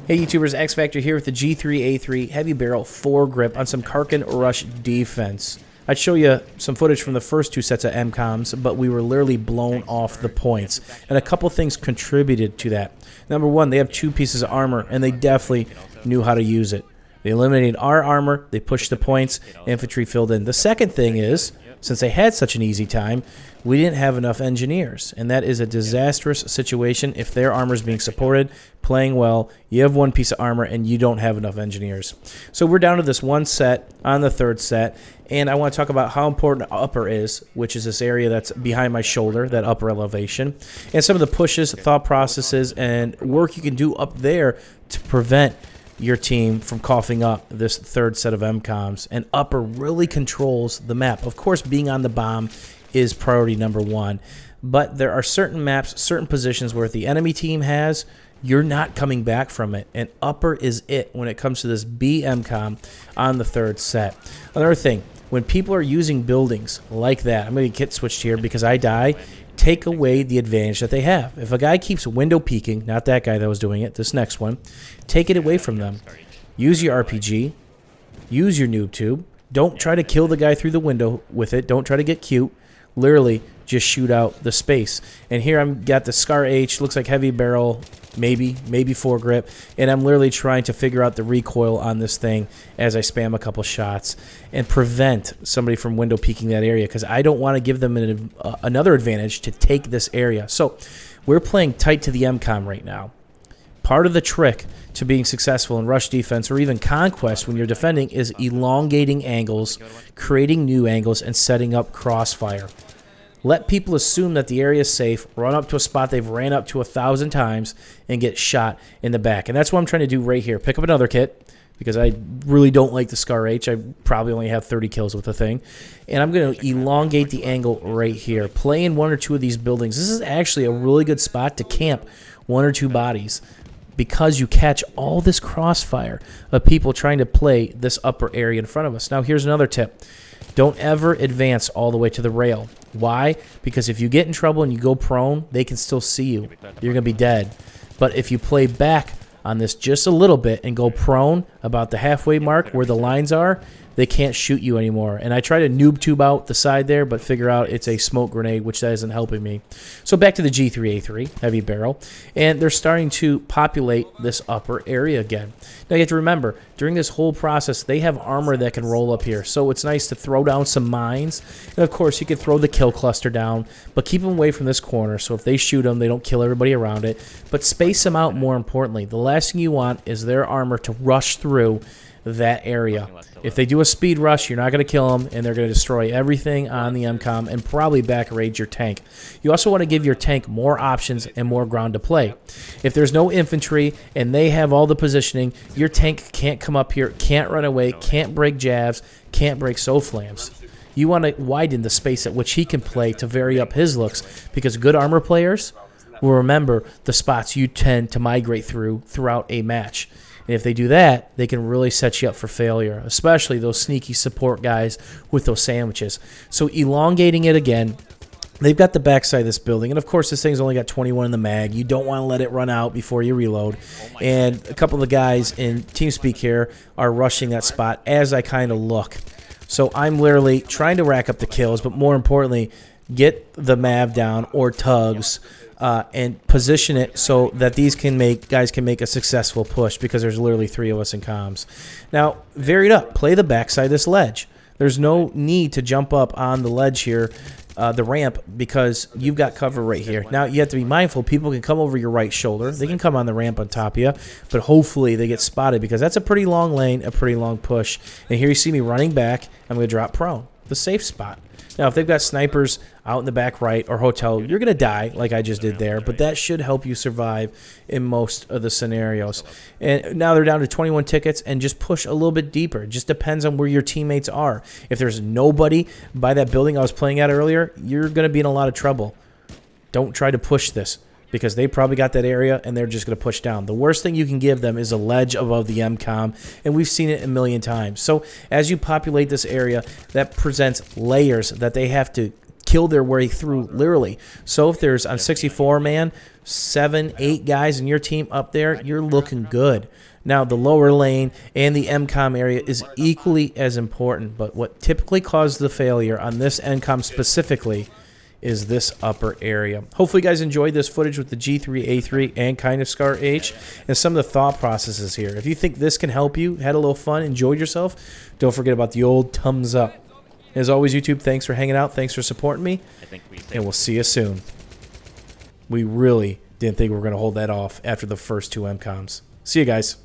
Hey YouTubers, X Factor here with the G3A3 heavy barrel foregrip on some Karkand Rush Defense. I'd show you some footage from the first two sets of Mcoms, but we were literally blown off the points. And a couple things contributed to that. Number one, they have two pieces of armor, and they definitely knew how to use it. They eliminated our armor, they pushed the points, infantry filled in. The second thing is, since they had such an easy time, we didn't have enough engineers, and that is a disastrous situation if their armor is being supported, playing well, you have one piece of armor, and you don't have enough engineers. So we're down to this one set on the third set, and I want to talk about how important upper is, which is this area that's behind my shoulder, that upper elevation, and some of the pushes, thought processes, and work you can do up there to prevent your team from coughing up this third set of Mcoms. And upper really controls the map. Of course, being on the bomb is priority number one, but there are certain maps, certain positions where if the enemy team has, you're not coming back from it, and upper is it when it comes to this B Mcom on the third set. Another thing, when people are using buildings like that, I'm going to get switched here because I die, take away the advantage that they have. If a guy keeps window peeking, not that guy that was doing it, this next one, take it away from them. Use your RPG, use your noob tube, don't try to kill the guy through the window with it, don't try to get cute, literally just shoot out the space. And here I'm got the Scar H, looks like heavy barrel, maybe foregrip, and I'm literally trying to figure out the recoil on this thing as I spam a couple shots and prevent somebody from window peeking that area, because I don't want to give them another advantage to take this area. So we're playing tight to the Mcom right now. Part of the trick to being successful in rush defense or even conquest when you're defending is elongating angles, creating new angles, and setting up crossfire. Let people assume that the area is safe, run up to a spot they've ran up to 1,000 times, and get shot in the back. And that's what I'm trying to do right here. Pick up another kit, because I really don't like the Scar H. I probably only have 30 kills with the thing. And I'm going to elongate the angle right here. Play in one or two of these buildings. This is actually a really good spot to camp one or two bodies, because you catch all this crossfire of people trying to play this upper area in front of us. Now, here's another tip. Don't ever advance all the way to the rail. Why? Because if you get in trouble and you go prone, they can still see you. You're going to be dead. But if you play back on this just a little bit and go prone about the halfway mark where the lines are, they can't shoot you anymore. And I try to noob tube out the side there, but figure out it's a smoke grenade, which that isn't helping me. So back to the G3A3 heavy barrel, and they're starting to populate this upper area again. Now you have to remember, during this whole process, they have armor that can roll up here, so it's nice to throw down some mines. And of course, you can throw the kill cluster down, but keep them away from this corner, so if they shoot them, they don't kill everybody around it. But space them out more importantly. The last thing you want is their armor to rush through that area. If they do a speed rush, you're not going to kill them, and they're going to destroy everything on the Mcom and probably back raid your tank. You also want to give your tank more options and more ground to play. If there's no infantry and they have all the positioning, your tank can't come up here, can't run away, can't break jabs, can't break flams. You want to widen the space at which he can play to vary up his looks, because good armor players will remember the spots you tend to migrate throughout a match. And if they do that, they can really set you up for failure, especially those sneaky support guys with those sandwiches. So elongating it again. They've got the backside of this building, and of course this thing's only got 21 in the mag. You don't want to let it run out before you reload. And a couple of the guys in TeamSpeak here are rushing that spot as I kind of look. So I'm literally trying to rack up the kills, but more importantly, get the Mav down or tugs, and position it so that these guys can make a successful push, because there's literally 3 of us in comms. Now, vary it up. Play the backside of this ledge. There's no need to jump up on the ledge here, the ramp, because you've got cover right here. Now, you have to be mindful. People can come over your right shoulder. They can come on the ramp on top of you, but hopefully they get spotted, because that's a pretty long lane, a pretty long push. And here you see me running back. I'm going to drop prone, the safe spot. Now, if they've got snipers out in the back right or hotel, you're going to die like I just did there, but that should help you survive in most of the scenarios. And now they're down to 21 tickets, and just push a little bit deeper. It just depends on where your teammates are. If there's nobody by that building I was playing at earlier, you're going to be in a lot of trouble. Don't try to push this, because they probably got that area and they're just going to push down. The worst thing you can give them is a ledge above the Mcom, and we've seen it a million times. So as you populate this area, that presents layers that they have to kill their way through, literally. So if there's, on 64, man, 7, 8 guys in your team up there, you're looking good. Now, the lower lane and the MCOM area is equally as important, but what typically causes the failure on this MCOM specifically is this upper area. Hopefully you guys enjoyed this footage with the G3A3 and Kind of Scar H and some of the thought processes here. If you think this can help you, had a little fun, enjoyed yourself, don't forget about the old thumbs up. As always, YouTube, thanks for hanging out, thanks for supporting me, and we'll see you soon. We really didn't think we were going to hold that off after the first 2 MCOMs. See you guys.